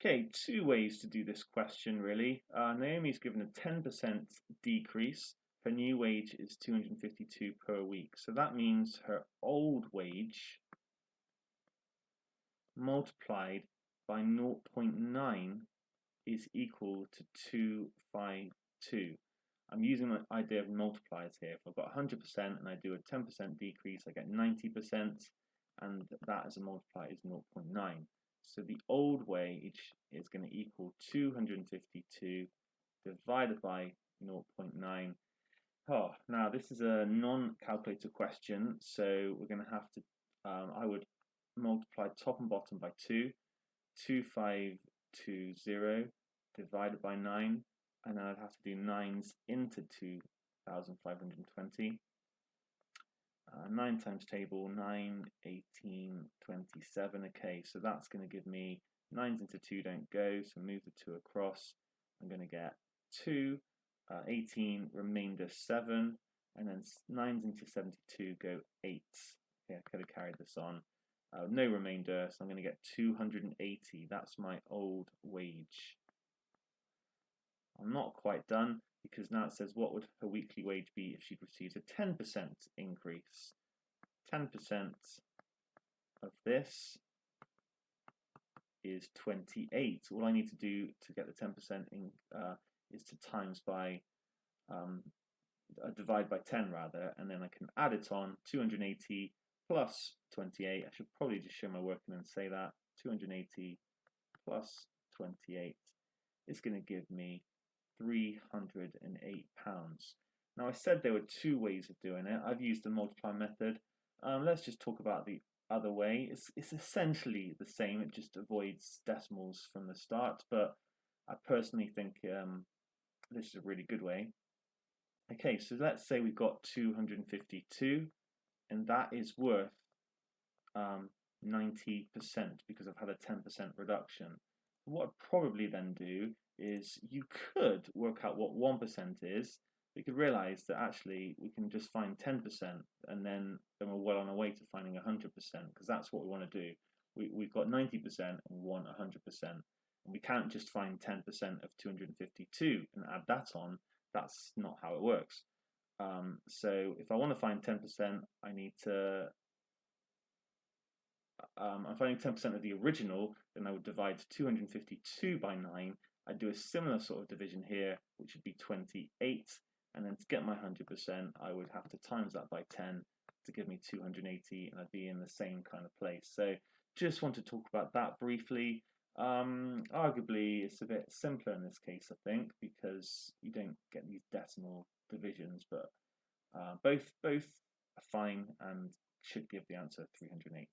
Okay, two ways to do this question really. Naomi's given a 10% decrease. Her new wage is 252 per week. So that means her old wage multiplied by 0.9 is equal to 252. I'm using my idea of multipliers here. If I've got 100% and I do a 10% decrease, I get 90%, and that as a multiplier is 0.9. So the old wage is going to equal 252 divided by 0.9. Oh, now this is a non-calculator question, so we're going to have to, I would multiply top and bottom by 2, 2520 divided by 9, and then I'd have to do 9s into 2520. 9 times table, 9, 18, 27. Okay, so that's going to give me 9s into 2 don't go, so move the 2 across. I'm going to get 2, 18, remainder 7, and then 9s into 72 go 8. Okay, I could have carried this on. No remainder, so I'm going to get 280. That's my old wage. I'm not quite done because now it says what would her weekly wage be if she'd received a 10% increase. 10% of this is 28. All I need to do to get the 10% is to times by divide by 10 rather, and then I can add it on. 280 plus 28. I should probably just show my working and say that 280 plus 28 is going to give me £308. Now I said there were two ways of doing it. I've used the multiply method. Let's just talk about the other way. It's essentially the same, it just avoids decimals from the start, but I personally think this is a really good way. Okay, so let's say we've got 252, and that is worth 90% because I've had a 10% reduction. What I'd probably then do is you could work out what 1% is. You could realize that actually we can just find 10% and then we're well on our way to finding 100% because that's what we want to do. We've got 90% and we want 100%. And we can't just find 10% of 252 and add that on. That's not how it works. So if I want to find 10%, I need to I'm finding 10% of the original, then I would divide 252 by 9. I'd do a similar sort of division here, which would be 28. And then to get my 100%, I would have to times that by 10 to give me 280, and I'd be in the same kind of place. So just want to talk about that briefly. Arguably, it's a bit simpler in this case, I think, because you don't get these decimal divisions, but both are fine and should give the answer 308.